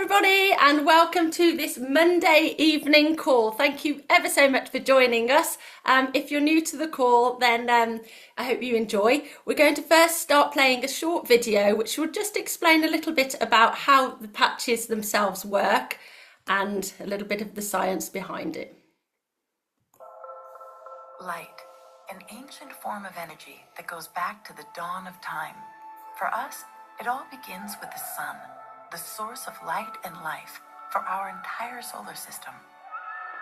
everybody, and welcome to this Monday evening call. Thank you ever so much for joining us. If you're new to the call, then I hope you enjoy. We're going to first start playing a short video which will just explain a little bit about how the patches themselves work and a little bit of the science behind it. Light, an ancient form of energy that goes back to the dawn of time. For us, it all begins with the sun, the source of light and life for our entire solar system.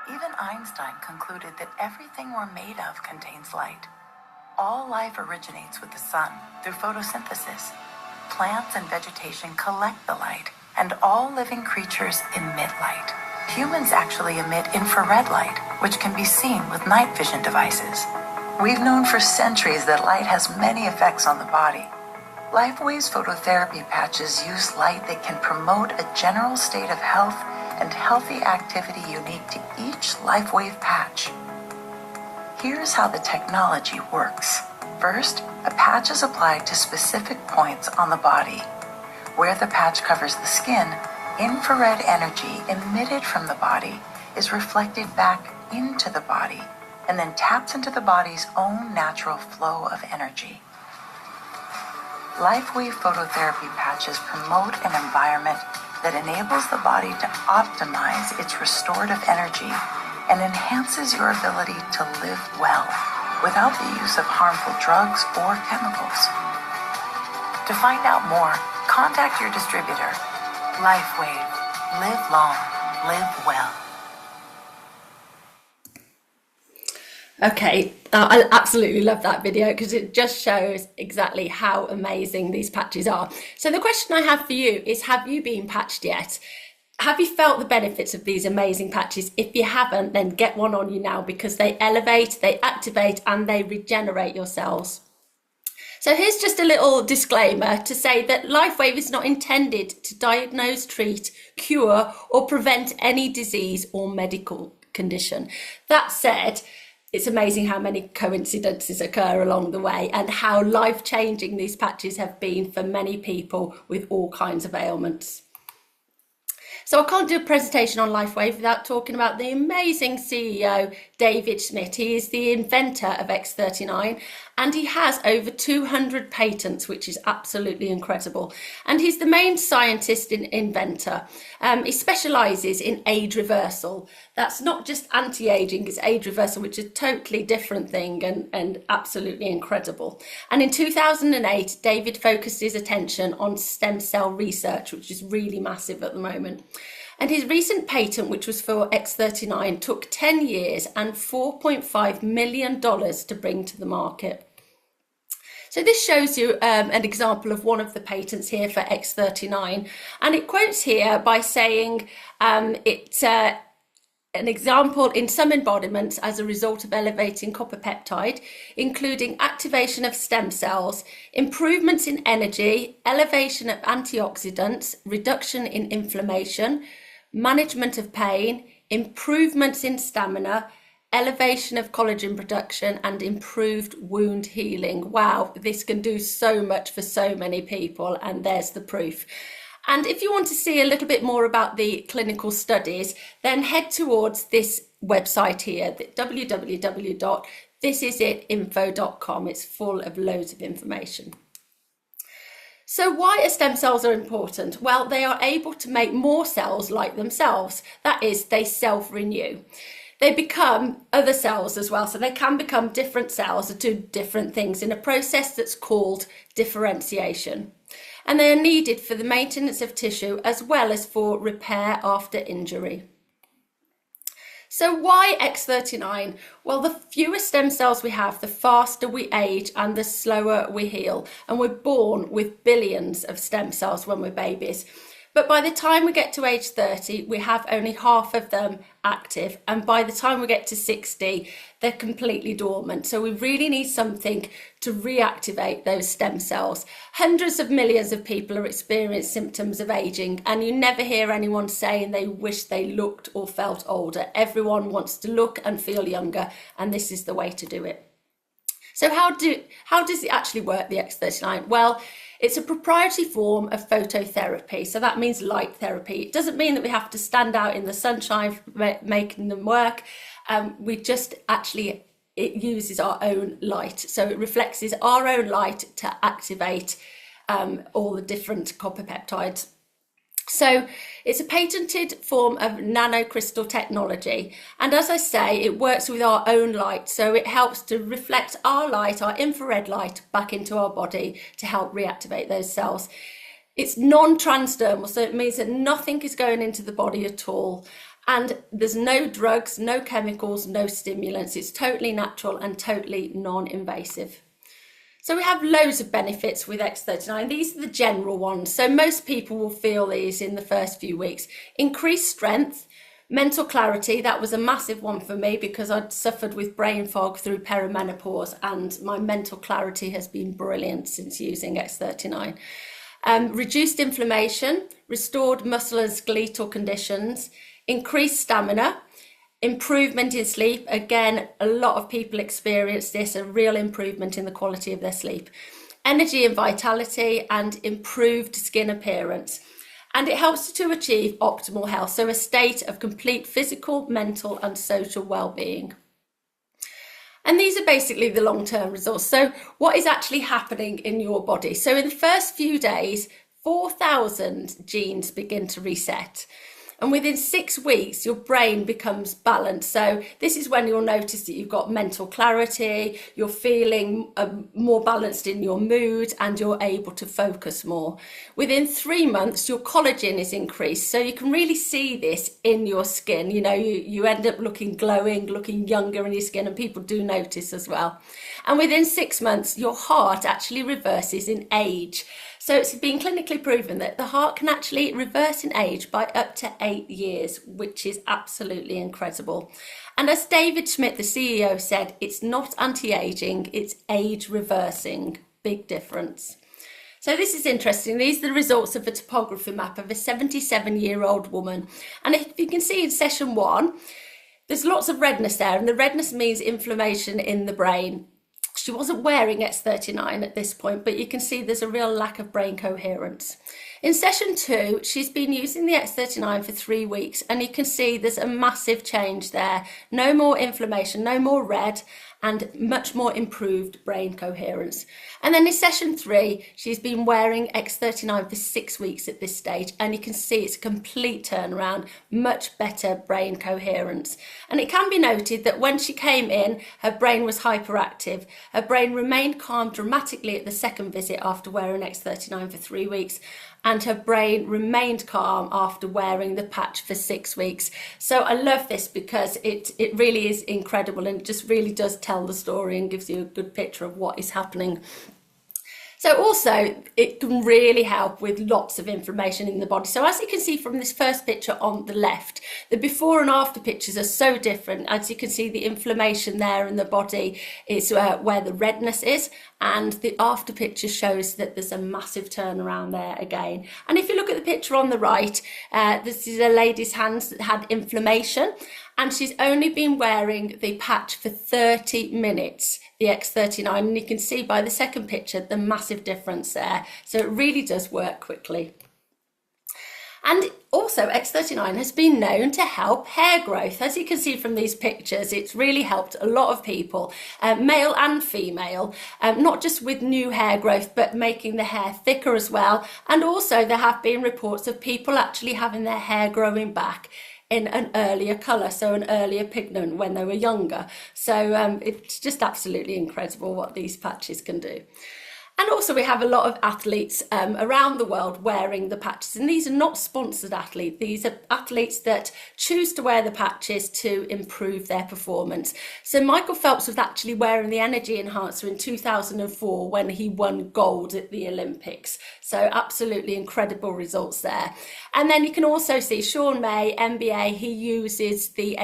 Even Einstein concluded that everything we're made of contains light. All life originates with the sun through photosynthesis. Plants and vegetation collect the light, and all living creatures emit light. Humans actually emit infrared light, which can be seen with night vision devices. We've known for centuries that light has many effects on the body. Lifewave's phototherapy patches use light that can promote a general state of health and healthy activity unique to each Lifewave patch. Here's how the technology works. First, a patch is applied to specific points on the body. Where the patch covers the skin, infrared energy emitted from the body is reflected back into the body and then taps into the body's own natural flow of energy. Lifewave phototherapy patches promote an environment that enables the body to optimize its restorative energy and enhances your ability to live well without the use of harmful drugs or chemicals. To find out more, contact your distributor. Lifewave. Live long. Live well. Okay, I absolutely love that video because it just shows exactly how amazing these patches are. So the question I have for you is, have you been patched yet? Have you felt the benefits of these amazing patches? If you haven't, then get one on you now because they elevate, they activate, and they regenerate your cells. So here's just a little disclaimer to say that Lifewave is not intended to diagnose, treat, cure, or prevent any disease or medical condition. That said, it's amazing how many coincidences occur along the way and how life-changing these patches have been for many people with all kinds of ailments. So I can't do a presentation on Lifewave without talking about the amazing CEO, David Schmidt. He is the inventor of X39 and he has over 200 patents, which is absolutely incredible. And he's the main scientist and inventor. He specialises in age reversal. That's not just anti-aging, it's age reversal, which is a totally different thing and absolutely incredible. And in 2008, David focused his attention on stem cell research, which is really massive at the moment. And his recent patent, which was for X39, took 10 years and $4.5 million to bring to the market. So this shows you an example of one of the patents here for X39. And it quotes here by saying it's an example in some embodiments as a result of elevating copper peptide, including activation of stem cells, improvements in energy, elevation of antioxidants, reduction in inflammation, management of pain, improvements in stamina, elevation of collagen production, and improved wound healing. Wow, this can do so much for so many people, and there's the proof. And if you want to see a little bit more about the clinical studies, then head towards this website here, www.thisisitinfo.com. It's full of loads of information. So why are stem cells are important? Well, they are able to make more cells like themselves. That is, they self-renew. They become other cells as well. So they can become different cells that do different things in a process that's called differentiation. And they are needed for the maintenance of tissue as well as for repair after injury. So why X39? Well, the fewer stem cells we have, the faster we age and the slower we heal. And we're born with billions of stem cells when we're babies. But by the time we get to age 30, we have only half of them active. And by the time we get to 60, they're completely dormant. So we really need something to reactivate those stem cells. Hundreds of millions of people are experiencing symptoms of aging, and you never hear anyone saying they wish they looked or felt older. Everyone wants to look and feel younger, and this is the way to do it. So how does it actually work, the X39? Well, It's a proprietary form of phototherapy, so that means light therapy. It doesn't mean that we have to stand out in the sunshine making them work. We just actually, it uses our own light, so it reflects our own light to activate all the different copper peptides. So it's a patented form of nanocrystal technology, and as I say, it works with our own light, so it helps to reflect our light, our infrared light, back into our body to help reactivate those cells. It's non-transdermal, so it means that nothing is going into the body at all, and there's no drugs, no chemicals, no stimulants. It's totally natural and totally non-invasive. So we have loads of benefits with X39. These are the general ones. So most people will feel these in the first few weeks. Increased strength, mental clarity. That was a massive one for me because I'd suffered with brain fog through perimenopause, and my mental clarity has been brilliant since using X39. Reduced inflammation, restored muscle and skeletal conditions, increased stamina, improvement in sleep. Again, a lot of people experience this, a real improvement in the quality of their sleep. Energy and vitality, and improved skin appearance. And it helps to achieve optimal health, so a state of complete physical, mental and social well-being. And these are basically the long-term results. So what is actually happening in your body? So in the first few days, 4,000 genes begin to reset. And within 6 weeks, your brain becomes balanced. So this is when you'll notice that you've got mental clarity, you're feeling more balanced in your mood, and you're able to focus more. Within 3 months, your collagen is increased. So you can really see this in your skin. You know, you end up looking glowing, looking younger in your skin, and people do notice as well. And within 6 months, your heart actually reverses in age. So it's been clinically proven that the heart can actually reverse in age by up to 8 years, which is absolutely incredible. And as David Schmidt, the CEO, said, it's not anti-aging, it's age reversing. Big difference. So this is interesting. These are the results of a topography map of a 77-year-old woman. And if you can see in session 1, there's lots of redness there, and the redness means inflammation in the brain. She wasn't wearing X39 at this point, but you can see there's a real lack of brain coherence. In session 2, she's been using the X39 for 3 weeks, and you can see there's a massive change there. No more inflammation, no more red, and much more improved brain coherence. And then in session 3, she's been wearing X39 for 6 weeks at this stage, and you can see it's a complete turnaround, much better brain coherence. And it can be noted that when she came in, her brain was hyperactive. Her brain remained calm dramatically at the second visit after wearing X39 for 3 weeks, and her brain remained calm after wearing the patch for 6 weeks. So I love this because it really is incredible, and it just really does tell the story and gives you a good picture of what is happening. So also, it can really help with lots of inflammation in the body. So as you can see from this first picture on the left, the before and after pictures are so different. As you can see, the inflammation there in the body is where the redness is, and the after picture shows that there's a massive turnaround there again. And if you look at the picture on the right, this is a lady's hands that had inflammation, and she's only been wearing the patch for 30 minutes, the X39, and you can see by the second picture the massive difference there. So it really does work quickly. And also X39 has been known to help hair growth. As you can see from these pictures, it's really helped a lot of people, male and female, not just with new hair growth, but making the hair thicker as well. And also there have been reports of people actually having their hair growing back in an earlier colour, so an earlier pigment when they were younger. So it's just absolutely incredible what these patches can do. And also we have a lot of athletes around the world wearing the patches, and these are not sponsored athletes. These are athletes that choose to wear the patches to improve their performance. So Michael Phelps was actually wearing the Energy Enhancer in 2004 when he won gold at the Olympics. So absolutely incredible results there. And then you can also see Sean May, NBA, he uses the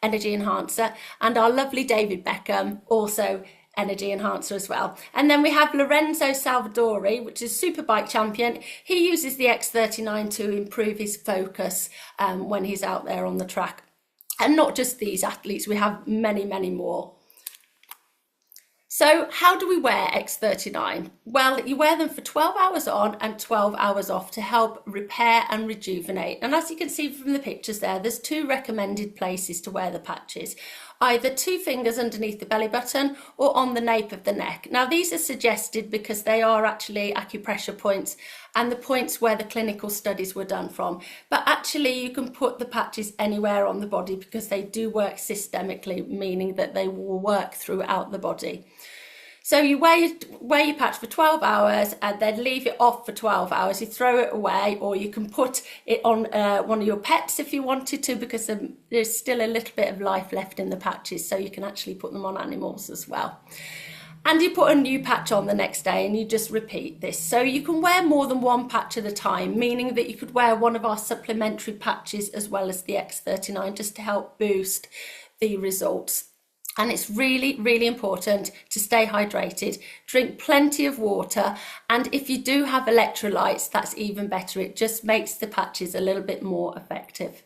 Energy Enhancer, and our lovely David Beckham also Energy Enhancer as well. And then we have Lorenzo Salvadori, which is Superbike champion. He uses the X39 to improve his focus when he's out there on the track. And not just these athletes, we have many, many more. So how do we wear X39? Well, you wear them for 12 hours on and 12 hours off to help repair and rejuvenate. And as you can see from the pictures there's two recommended places to wear the patches. Either 2 fingers underneath the belly button or on the nape of the neck. Now these are suggested because they are actually acupressure points and the points where the clinical studies were done from. But actually you can put the patches anywhere on the body because they do work systemically, meaning that they will work throughout the body. So you wear your patch for 12 hours and then leave it off for 12 hours. You throw it away, or you can put it on one of your pets if you wanted to, because there's still a little bit of life left in the patches, so you can actually put them on animals as well. And you put a new patch on the next day and you just repeat this. So you can wear more than one patch at a time, meaning that you could wear one of our supplementary patches as well as the X39 just to help boost the results. And it's really, really important to stay hydrated, drink plenty of water, and if you do have electrolytes, that's even better. It just makes the patches a little bit more effective.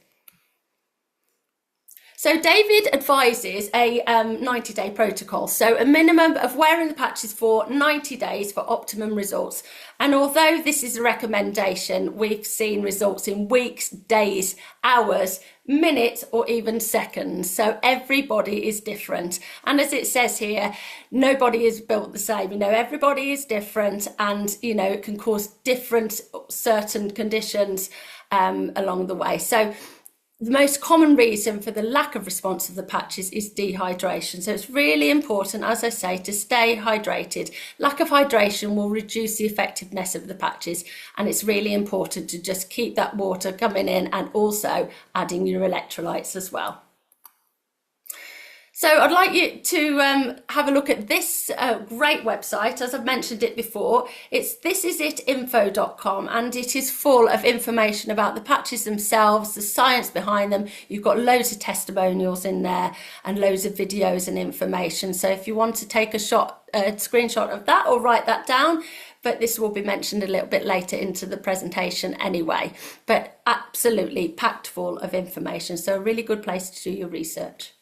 So David advises a 90-day protocol, so a minimum of wearing the patches for 90 days for optimum results. And although this is a recommendation, we've seen results in weeks, days, hours, minutes, or even seconds. So everybody is different. And as it says here, nobody is built the same. Everybody is different, and, it can cause different certain conditions along the way. So the most common reason for the lack of response of the patches is dehydration. So it's really important, as I say, to stay hydrated. Lack of hydration will reduce the effectiveness of the patches, and it's really important to just keep that water coming in and also adding your electrolytes as well. So I'd like you to have a look at this great website. As I've mentioned it before, it's thisisit.info.com, and it is full of information about the patches themselves, the science behind them. You've got loads of testimonials in there and loads of videos and information. So if you want to take a screenshot of that or write that down, but this will be mentioned a little bit later into the presentation anyway, but absolutely packed full of information. So a really good place to do your research.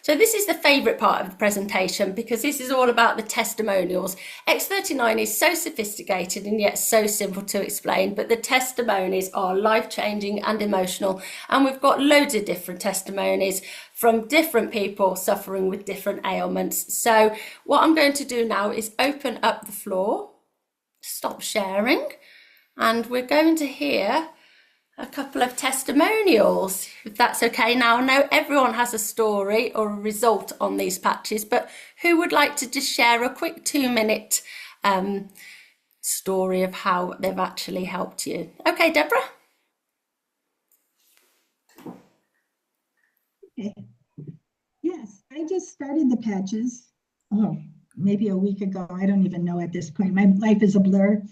So this is the favourite part of the presentation because this is all about the testimonials. X39 is so sophisticated and yet so simple to explain, but the testimonies are life-changing and emotional. And we've got loads of different testimonies from different people suffering with different ailments. So what I'm going to do now is open up the floor, stop sharing, and we're going to hear a couple of testimonials, if that's okay. Now, I know everyone has a story or a result on these patches, but who would like to just share a quick 2-minute story of how they've actually helped you? Okay, Deborah. Okay. Yes, I just started the patches, maybe a week ago. I don't even know at this point. My life is a blur.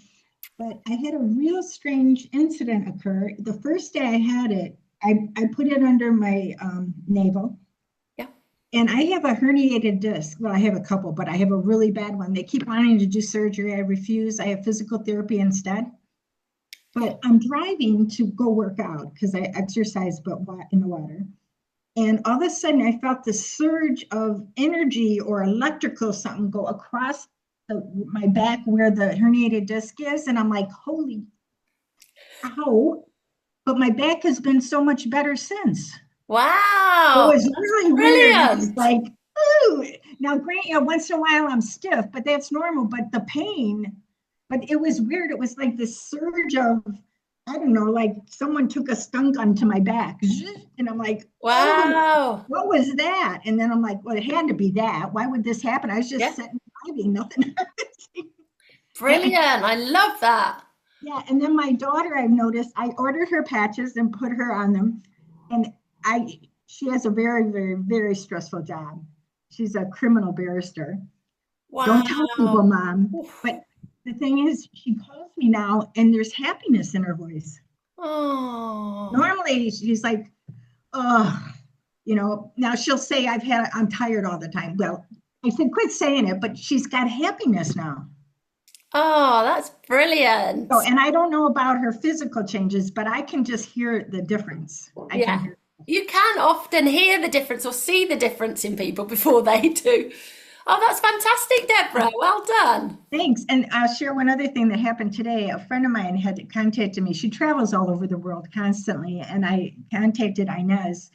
But I had a real strange incident occur. The first day I had it, I put it under my navel. Yeah. And I have a herniated disc. Well, I have a couple, but I have a really bad one. They keep wanting to do surgery. I refuse. I have physical therapy instead. But I'm driving to go work out because I exercise but in the water. And all of a sudden I felt this surge of energy or electrical something go across my back where the herniated disc is, and I'm like, holy ow. But my back has been so much better since. Wow. It was really brilliant. Weird. It's like, ooh. Now, once in a while I'm stiff, but that's normal. But the pain, but it was weird. It was like this surge of, I don't know, like someone took a stun gun to my back. And I'm like, wow. Oh, what was that? And then I'm like, well, it had to be that. Why would this happen? I was just sitting driving, nothing. Brilliant. I love that. Yeah. And then my daughter, I've noticed, I ordered her patches and put her on them. And she has a very, very, very stressful job. She's a criminal barrister. Wow. Don't tell people, Mom. But the thing is, she calls me now and there's happiness in her voice. Oh. Normally she's like, oh, now she'll say I'm tired all the time. Well, I said, quit saying it, but she's got happiness now. Oh, that's brilliant. So, and I don't know about her physical changes, but I can just hear the difference. You can often hear the difference or see the difference in people before they do. Oh, that's fantastic, Deborah. Well done. Thanks. And I'll share one other thing that happened today. A friend of mine had contacted me. She travels all over the world constantly, and I contacted Inez.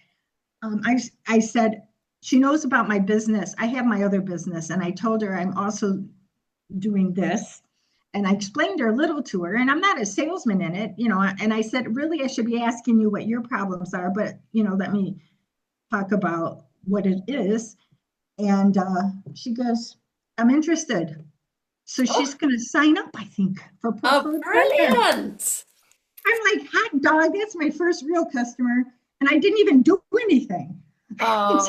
I said, she knows about my business. I have my other business, and I told her I'm also doing this. And I explained her a little to her, and I'm not a salesman in it, and I said, really, I should be asking you what your problems are, but, let me talk about what it is. And she goes, I'm interested. So she's Oh, going to sign up, I think, for oh, preferred partner. brilliant. I'm like, hot dog, that's my first real customer. And I didn't even do anything. Oh,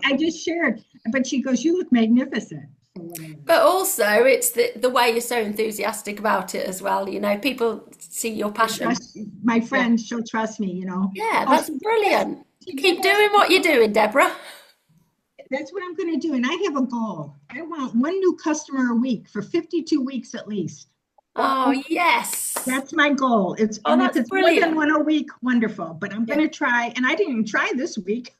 I just shared. But she goes, you look magnificent. So whatever. but also it's the way you're so enthusiastic about it as well. You know, people see your They passion. trust my Yeah. friend, she'll trust me. Yeah, Oh, that's brilliant. she did Keep ask doing what you're doing, Deborah. that's what I'm going to do. And I have a goal. I want one new customer a week for 52 weeks at least. Oh, yes. That's my goal. Oh, And if that's it's more than brilliant. one a week, wonderful. But I'm going Yeah. to try. And I didn't even try this week.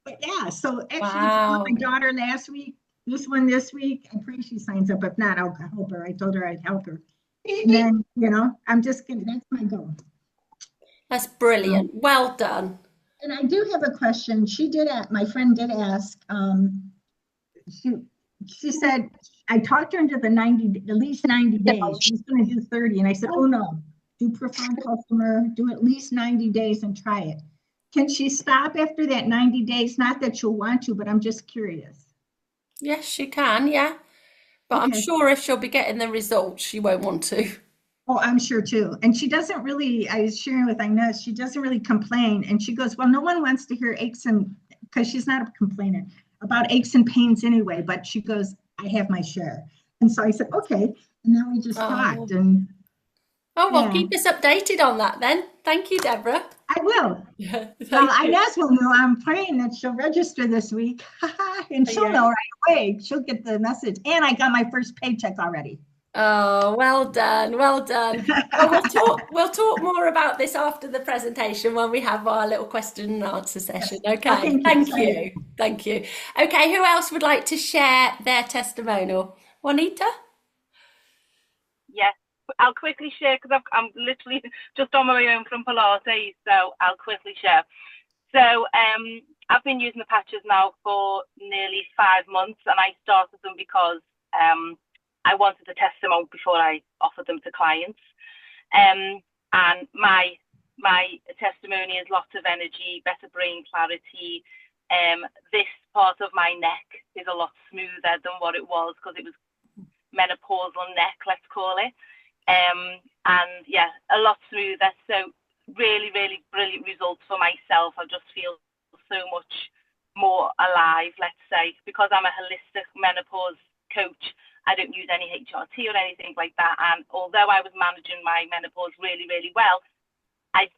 But yeah, so actually, it's my Wow. daughter last week, this one this week. I pray she signs up. If not, I'll help her. I told her I'd help her. And then, I'm just going to, that's my goal. That's So, brilliant. Well done. and I do have a question. My friend did ask, she she said I talked her into at least 90 days. She was going to do 30. And I said, oh no, do preferred customer, do at least 90 days and try it. Can she stop after that 90 days? Not that she'll want to, but I'm just curious. Yes, you can. Yeah. But I'm Okay. sure if she'll be getting the results, she won't want to. Oh, I'm sure too. And she doesn't really, I was sharing with Inez, she doesn't really complain. And she goes, well, no one wants to hear aches and, because she's not a complainer about aches and pains anyway, but she goes, I have my share. And so I said, okay. And then we just talked Oh. and Oh, well, yeah, keep us updated on that then. Thank you, Deborah. I will. Yeah, Well, thank you. Inez will know. I'm praying that she'll register this week and she'll Yeah. know right away. She'll get the message. And I got my first paycheck already. Oh, well done, well done. Well, we'll talk more about this after the presentation when we have our little question and answer session. Yes. Oh, Okay, thank you. thank Excited. you. Thank you. Okay, who else would like to share their testimonial? Juanita? Yes, I'll quickly share because I'm literally just on my own from Pilates, so I'll quickly share. So I've been using the patches now for nearly 5 months, and I started them because I wanted to test them out before I offered them to clients. And my testimony is lots of energy, better brain clarity. This part of my neck is a lot smoother than what it was because it was menopausal neck, let's call it. And yeah, a lot smoother. So really, really brilliant results for myself. I just feel so much more alive, let's say, because I'm a holistic menopause coach. I don't use any HRT or anything like that. And although I was managing my menopause really, really well, I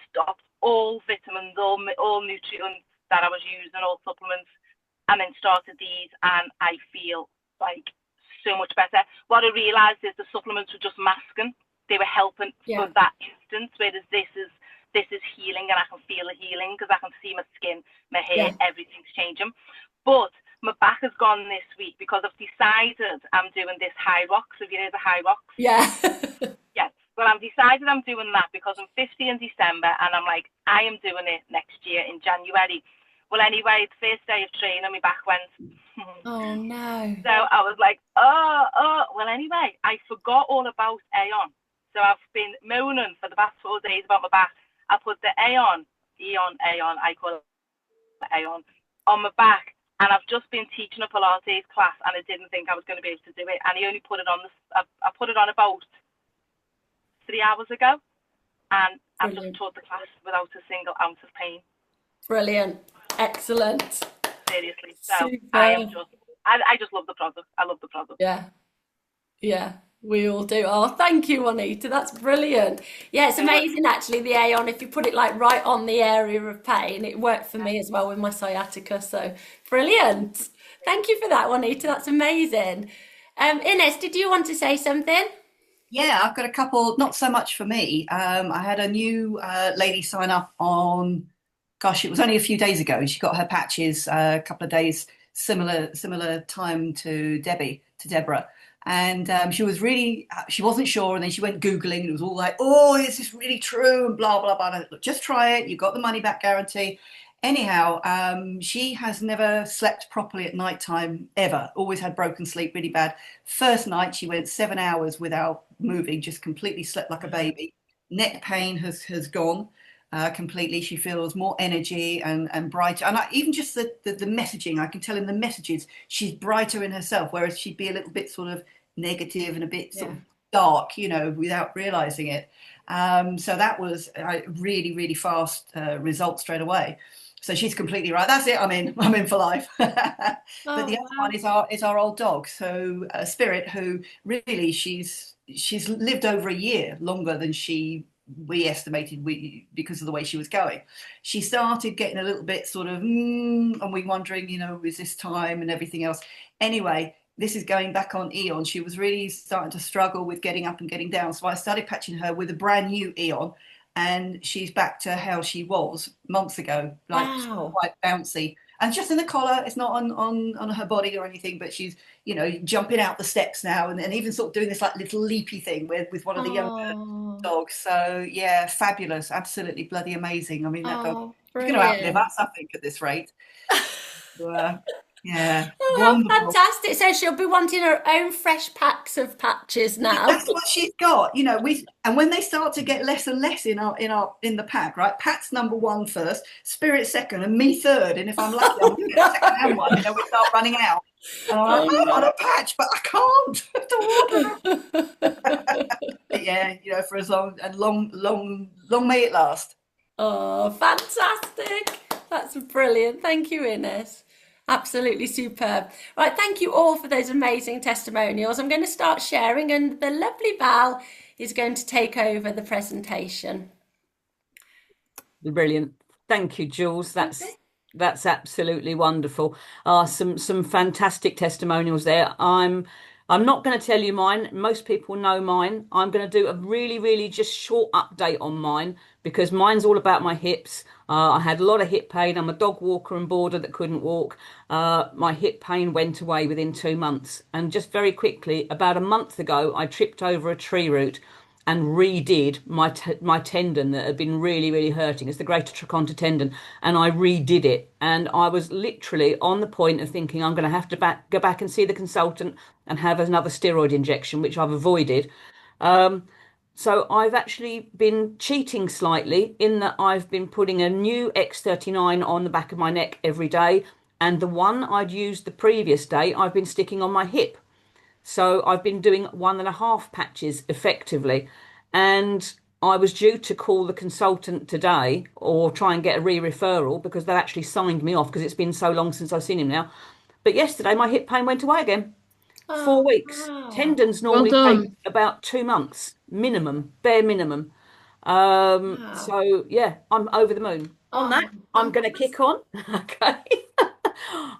stopped all vitamins, all nutrients that I was using, all supplements, and then started these, and I feel like so much better. What I realised is the supplements were just masking; they were helping for Yeah, that instance, whereas this is healing, and I can feel the healing because I can see my skin, my hair, yeah, everything's changing. But my back has gone this week because I've decided I'm doing this high rocks. Have you heard of high rocks? yeah. Yes. Well, I'm decided I'm doing that because I'm 50 in December, and I'm like, I am doing it next year in January. Well, anyway, the first day of training, my back went. Oh no. So I was like, oh. Well, anyway, I forgot all about Aeon. So I've been moaning for the past 4 days about my back. I put the Aeon, I call it Aeon, on my back. And I've just been teaching a Pilates class, and I didn't think I was going to be able to do it. And he only put it on I put it on about 3 hours ago, and I've just Brilliant. taught the class without a single ounce of pain. Brilliant. Excellent. Seriously. So Super. I just love the product. I love the product. Yeah. Yeah, we all do. Oh, thank you, Juanita. That's brilliant. Yeah, it's So amazing actually, the Aeon, if you put it like right on the area of pain, it worked for me as well with my sciatica. So brilliant. Thank you for that, Juanita. That's amazing. Ines, did you want to say something? Yeah, I've got a couple, not so much for me. I had a new lady sign up on, gosh, it was only a few days ago. She got her patches a couple of days similar time to Deborah. And she wasn't sure. And then she went Googling and it was all like, oh, is this really true? And blah, blah, blah. And I thought, just try it. You got the money back guarantee. Anyhow, she has never slept properly at night time ever. Always had broken sleep, really bad. First night, she went 7 hours without moving, just completely slept like a baby. Neck pain has gone completely. She feels more energy and brighter. And even just the messaging, I can tell in the messages, she's brighter in herself, whereas she'd be a little bit sort of negative and a bit sort of dark, without realizing it. So that was a really, really fast result straight away. So she's completely right. That's it. I'm in for life. But the other one is our old dog. So Spirit, who really she's lived over a year longer than we estimated because of the way she was going. She started getting a little bit sort of and we wondering, is this time and everything else. Anyway, this is going back on Eon. She was really starting to struggle with getting up and getting down. So I started patching her with a brand new Eon. And she's back to how she was months ago, like quite bouncy. And just in the collar, it's not on her body or anything, but she's, jumping out the steps now and even sort of doing this like little leapy thing with one of the younger dogs. So yeah, fabulous. Absolutely bloody amazing. I mean, that dog is going to outlive us, I think, at this rate. Yeah. Wonderful. Fantastic. So she'll be wanting her own fresh packs of patches now. That's what she's got. And when they start to get less and less in the pack, right? Pat's number one first, Spirit second, and me third. And if I'm lucky, I'm going to get a second hand one. We start running out. And I'm like, I want a patch, but I can't. But yeah, for as long may it last. Oh, fantastic. That's brilliant. Thank you, Ines. Absolutely superb. Right, thank you all for those amazing testimonials. I'm going to start sharing and the lovely Val is going to take over the presentation. Brilliant. Thank you, Jules. That's absolutely wonderful. Some fantastic testimonials there. I'm not going to tell you mine. Most people know mine. I'm going to do a really, really just short update on mine because mine's all about my hips. I had a lot of hip pain. I'm a dog walker and boarder that couldn't walk. My hip pain went away within 2 months. And just very quickly, about a month ago, I tripped over a tree root and redid my tendon that had been really, really hurting. It's the greater trochanter tendon. And I redid it. And I was literally on the point of thinking I'm going to have to go back and see the consultant and have another steroid injection, which I've avoided. So I've actually been cheating slightly in that I've been putting a new X39 on the back of my neck every day. And the one I'd used the previous day, I've been sticking on my hip. So I've been doing 1.5 patches effectively. And I was due to call the consultant today or try and get a re-referral because they actually signed me off because it's been so long since I've seen him now. But yesterday my hip pain went away again. 4 weeks. Wow. Tendons normally take about 2 months minimum, bare minimum. Wow. So yeah, I'm over the moon. On that, I'm going to kick on. Okay.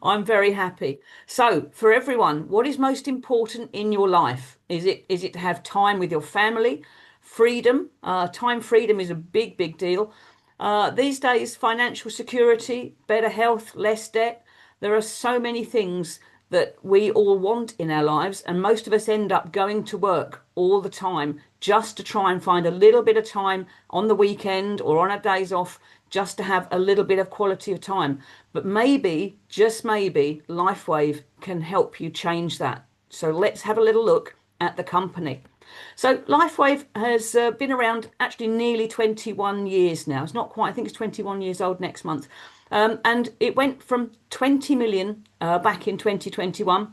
I'm very happy. So for everyone, what is most important in your life? Is it to have time with your family, freedom? Time freedom is a big, big deal. These days, financial security, better health, less debt. There are so many things that we all want in our lives, and most of us end up going to work all the time just to try and find a little bit of time on the weekend or on our days off just to have a little bit of quality of time. But maybe, just maybe, Lifewave can help you change that. So let's have a little look at the company. So Lifewave has been around actually nearly 21 years now. It's not quite, I think it's 21 years old next month. And it went from 20 million back in 2021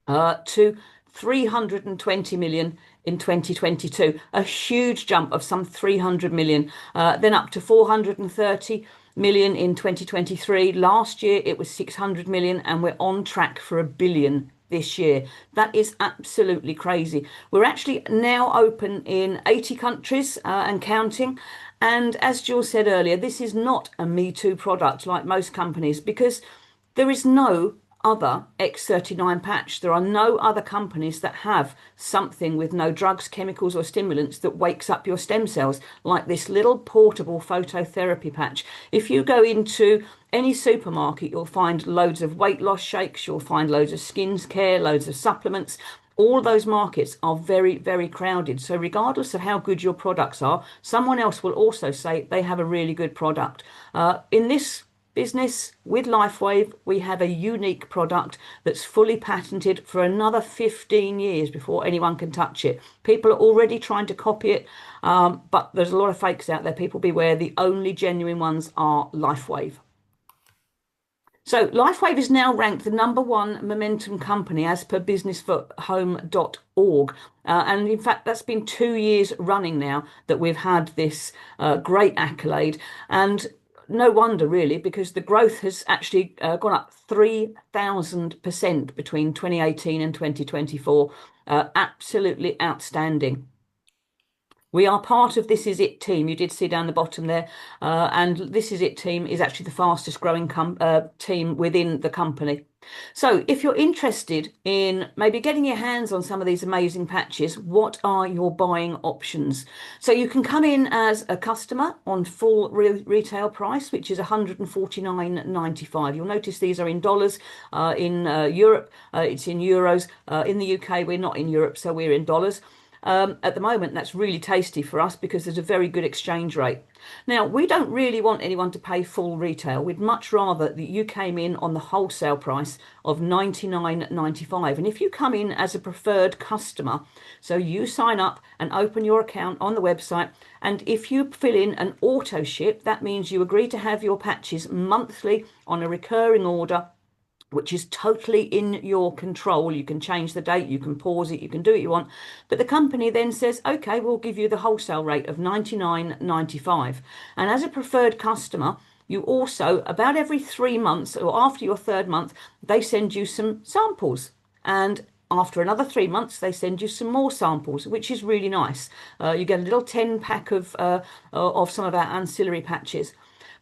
to 320 million in 2022, a huge jump of some 300 million, then up to 430 million in 2023. Last year it was 600 million, and we're on track for 1 billion this year. That is absolutely crazy. We're actually now open in 80 countries and counting. And as Jules said earlier, this is not a Me Too product like most companies, because there is no other X39 patch. There are no other companies that have something with no drugs, chemicals, or stimulants that wakes up your stem cells, like this little portable phototherapy patch. If you go into any supermarket, you'll find loads of weight loss shakes, you'll find loads of skin care, loads of supplements. All those markets are very, very crowded. So regardless of how good your products are, someone else will also say they have a really good product. In this business with Lifewave, we have a unique product that's fully patented for another 15 years before anyone can touch it. People are already trying to copy it, but there's a lot of fakes out there. People beware. The only genuine ones are Lifewave. So Lifewave is now ranked the #1 momentum company as per businessforhome.org. And in fact, that's been 2 years running now that we've had this great accolade. And no wonder, really, because the growth has actually gone up 3,000% between 2018 and 2024. Absolutely outstanding. We are part of This Is It team. You did see down the bottom there. And This Is It team is actually the fastest growing team within the company. So if you're interested in maybe getting your hands on some of these amazing patches, what are your buying options? So you can come in as a customer on full retail price, which is $149.95. You'll notice these are in dollars. In Europe, it's in euros. In the UK, we're not in Europe, so we're in dollars. At the moment, that's really tasty for us because there's a very good exchange rate. Now, we don't really want anyone to pay full retail. We'd much rather that you came in on the wholesale price of $99.95. And if you come in as a preferred customer, so you sign up and open your account on the website, and if you fill in an auto ship, that means you agree to have your patches monthly on a recurring order, which is totally in your control. You can change the date, you can pause it, you can do what you want. But the company then says, okay, we'll give you the wholesale rate of $99.95. And as a preferred customer, you also, about every 3 months or after your 3rd month, they send you some samples. And after another 3 months, they send you some more samples, which is really nice. You get a little 10-pack of some of our ancillary patches.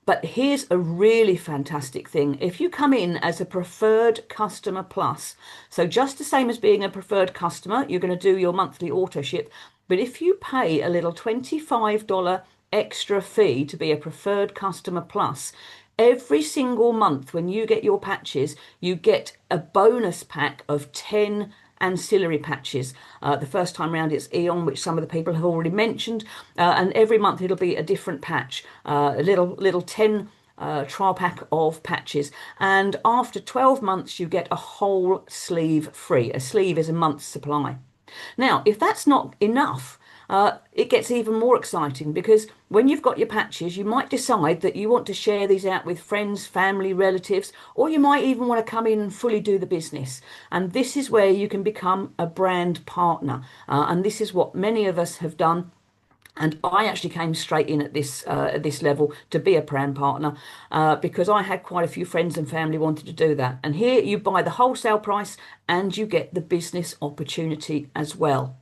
But here's a really fantastic thing. If you come in as a preferred customer plus, so just the same as being a preferred customer, you're going to do your monthly auto ship. But if you pay a little $25 extra fee to be a preferred customer plus, every single month when you get your patches, you get a bonus pack of 10 ancillary patches. The first time round it's Eon, which some of the people have already mentioned, and every month it'll be a different patch, a little 10 trial pack of patches, and after 12 months you get a whole sleeve free. A sleeve is a month's supply. Now, if that's not enough, it gets even more exciting, because when you've got your patches, you might decide that you want to share these out with friends, family, relatives, or you might even want to come in and fully do the business. And this is where you can become a brand partner. And this is what many of us have done. And I actually came straight in at this level to be a brand partner because I had quite a few friends and family wanted to do that. And here you buy the wholesale price and you get the business opportunity as well.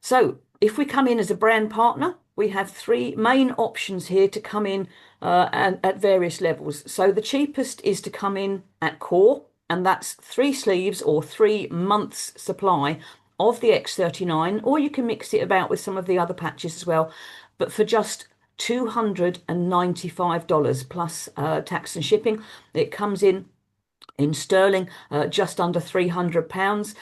So if we come in as a brand partner, we have 3 main options here to come in at various levels. So the cheapest is to come in at core, and that's 3 sleeves or 3 months supply of the X39, or you can mix it about with some of the other patches as well, but for just $295 plus tax and shipping. It comes in sterling, just under £300,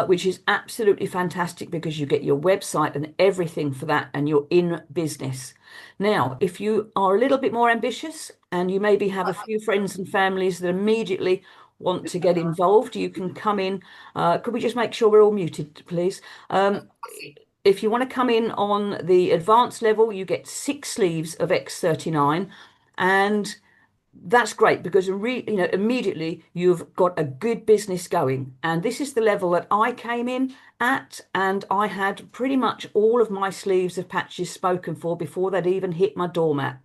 which is absolutely fantastic because you get your website and everything for that, and you're in business. Now, if you are a little bit more ambitious and you maybe have a few friends and families that immediately want to get involved, you can come in. Could we just make sure we're all muted, please? If you want to come in on the advanced level, you get 6 sleeves of X39, and that's great because immediately you've got a good business going. And this is the level that I came in at, and I had pretty much all of my sleeves of patches spoken for before they'd even hit my doormat.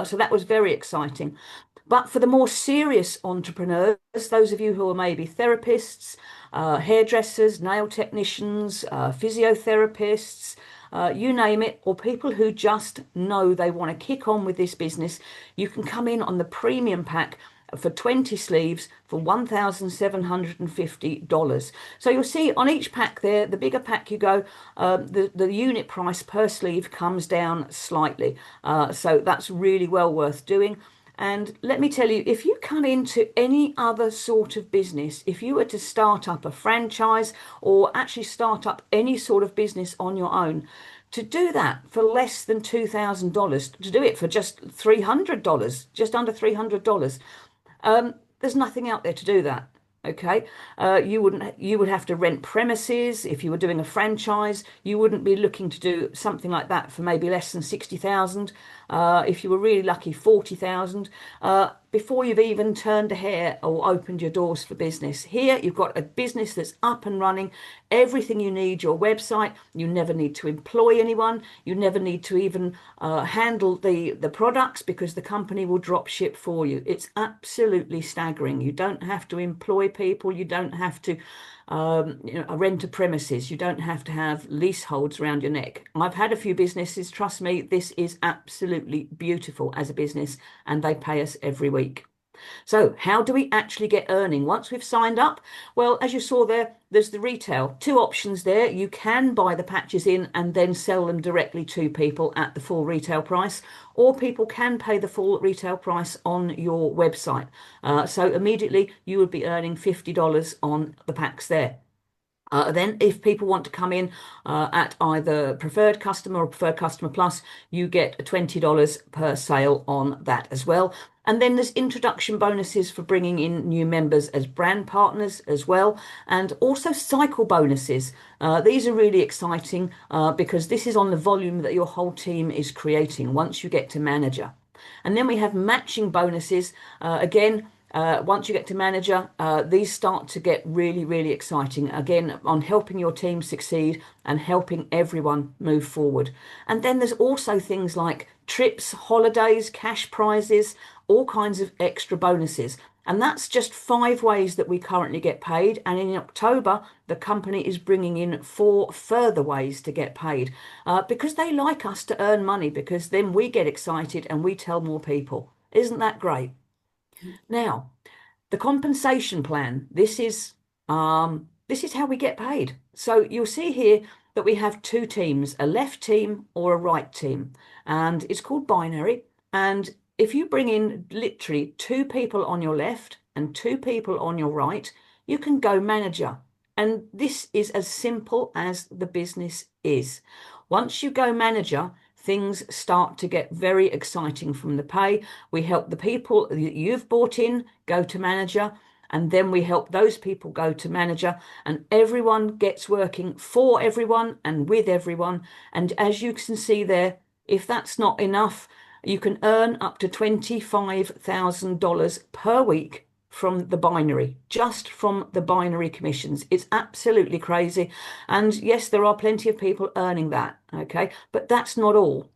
So that was very exciting. But for the more serious entrepreneurs, those of you who are maybe therapists, hairdressers, nail technicians, physiotherapists, you name it, or people who just know they want to kick on with this business, you can come in on the premium pack for 20 sleeves for $1,750. So you'll see on each pack there, the bigger pack you go, the unit price per sleeve comes down slightly. So that's really well worth doing. And let me tell you, if you come into any other sort of business, if you were to start up a franchise or actually start up any sort of business on your own, to do that for less than $2,000, to do it for just $300, just under $300, there's nothing out there to do that. Okay, you would have to rent premises if you were doing a franchise. You wouldn't be looking to do something like that for maybe less than 60,000. If you were really lucky, 40,000. Before you've even turned a hair or opened your doors for business. Here, you've got a business that's up and running, everything you need, your website. You never need to employ anyone. You never need to even handle the products because the company will drop ship for you. It's absolutely staggering. You don't have to employ people. You don't have to rent a premises. You don't have to have leaseholds around your neck. I've had a few businesses. Trust me, this is absolutely beautiful as a business, and they pay us every week. So how do we actually get earning once we've signed up? Well, as you saw there, there's the retail. Two options there. You can buy the patches in and then sell them directly to people at the full retail price, or people can pay the full retail price on your website. So immediately you would be earning $50 on the packs there. Then if people want to come in at either preferred customer or preferred customer plus, you get $20 per sale on that as well. And then there's introduction bonuses for bringing in new members as brand partners as well, and also cycle bonuses. These are really exciting because this is on the volume that your whole team is creating once you get to manager. And then we have matching bonuses. Again, once you get to manager, these start to get really, really exciting. Again, on helping your team succeed and helping everyone move forward. And then there's also things like trips, holidays, cash prizes, all kinds of extra bonuses. And that's just 5 ways that we currently get paid. And in October, the company is bringing in 4 further ways to get paid because they like us to earn money, because then we get excited and we tell more people. Isn't that great? Now, the compensation plan, this is how we get paid. So you'll see here that we have 2 teams, a left team or a right team, and it's called binary. And if you bring in literally 2 people on your left and 2 people on your right, you can go manager. And this is as simple as the business is. Once you go manager, things start to get very exciting from the pay. We help the people that you've brought in go to manager, and then we help those people go to manager, and everyone gets working for everyone and with everyone. And as you can see there, if that's not enough, you can earn up to $25,000 per week from the binary, just from the binary commissions. It's absolutely crazy. And yes, there are plenty of people earning that, okay? But that's not all.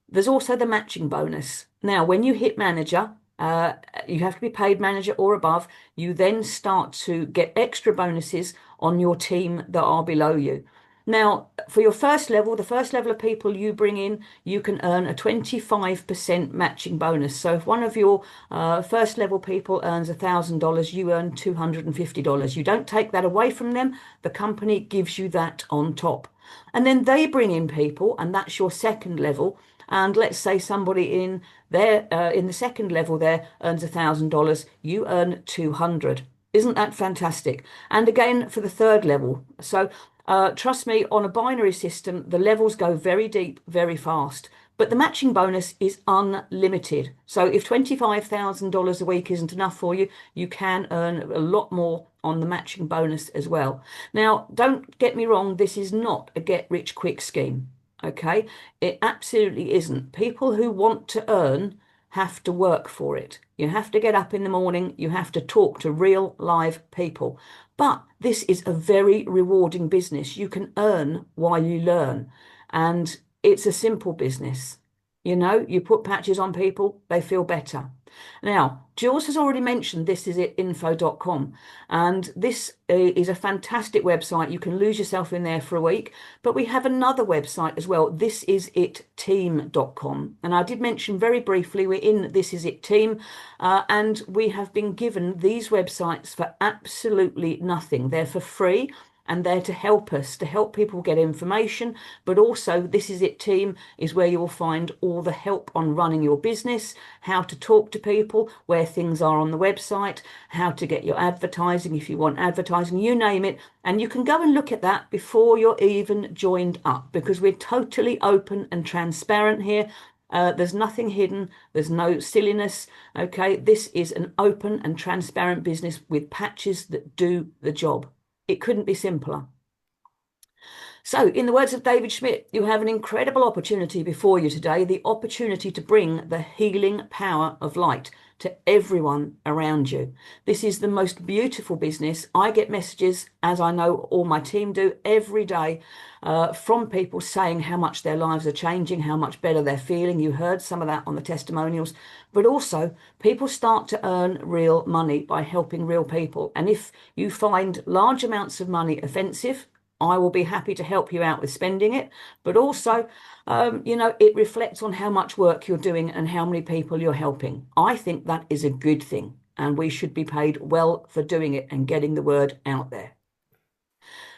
There's also the matching bonus. Now, when you hit manager, you have to be paid manager or above. You then start to get extra bonuses on your team that are below you. Now, for your first level, the first level of people you bring in, you can earn a 25% matching bonus. So if one of your first level people earns $1,000, you earn $250. You don't take that away from them. The company gives you that on top. And then they bring in people, and that's your second level. And let's say somebody in there, in the second level there earns $1,000, you earn $200. Isn't that fantastic? And again, for the third level. So trust me, on a binary system, the levels go very deep, very fast. But the matching bonus is unlimited. So if $25,000 a week isn't enough for you, you can earn a lot more on the matching bonus as well. Now, don't get me wrong, this is not a get-rich-quick scheme. Okay, it absolutely isn't. People who want to earn have to work for it. You have to get up in the morning, you have to talk to real live people. But this is a very rewarding business. You can earn while you learn, and it's a simple business. You put patches on people, they feel better. Now, Jules has already mentioned thisitit.info.com, and this is a fantastic website. You can lose yourself in there for a week, but we have another website as well, thisisitteam.com. And I did mention very briefly, we're in This Is It Team, and we have been given these websites for absolutely nothing. They're for free. And they're to help us, to help people get information. But also, This Is It Team is where you will find all the help on running your business, how to talk to people, where things are on the website, how to get your advertising if you want advertising, you name it. And you can go and look at that before you're even joined up, because we're totally open and transparent here. There's nothing hidden. There's no silliness. Okay, this is an open and transparent business with patches that do the job. It couldn't be simpler. So, in the words of David Schmidt, you have an incredible opportunity before you today, the opportunity to bring the healing power of light to everyone around you. This is the most beautiful business. I get messages, as I know all my team do, every day from people saying how much their lives are changing, how much better they're feeling. You heard some of that on the testimonials, but also people start to earn real money by helping real people. And if you find large amounts of money offensive, I will be happy to help you out with spending it, but also, it reflects on how much work you're doing and how many people you're helping. I think that is a good thing, and we should be paid well for doing it and getting the word out there.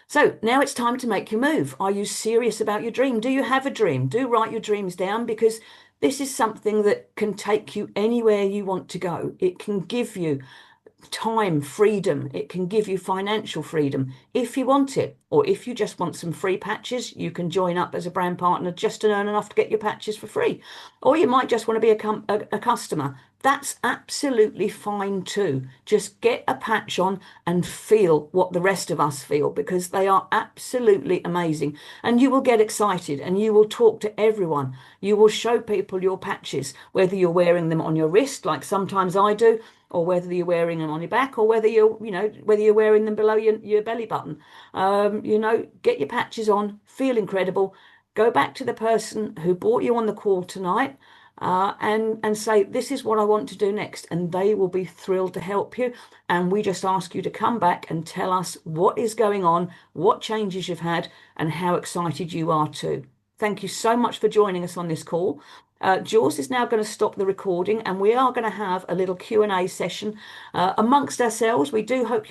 So now it's time to make your move. Are you serious about your dream? Do you have a dream? Do write your dreams down, because this is something that can take you anywhere you want to go. It can give you time, freedom. It can give you financial freedom if you want it, or if you just want some free patches, you can join up as a brand partner just to earn enough to get your patches for free. Or you might just want to be a customer. That's absolutely fine too. Just get a patch on and feel what the rest of us feel, because they are absolutely amazing. And you will get excited and you will talk to everyone. You will show people your patches, whether you're wearing them on your wrist, like sometimes I do, or whether you're wearing them on your back, or whether you're wearing them below your belly button. Get your patches on, feel incredible. Go back to the person who brought you on the call tonight, and say, this is what I want to do next. And they will be thrilled to help you. And we just ask you to come back and tell us what is going on, what changes you've had, and how excited you are too. Thank you so much for joining us on this call. Jules is now going to stop the recording, and we are going to have a little Q&A session amongst ourselves. We do hope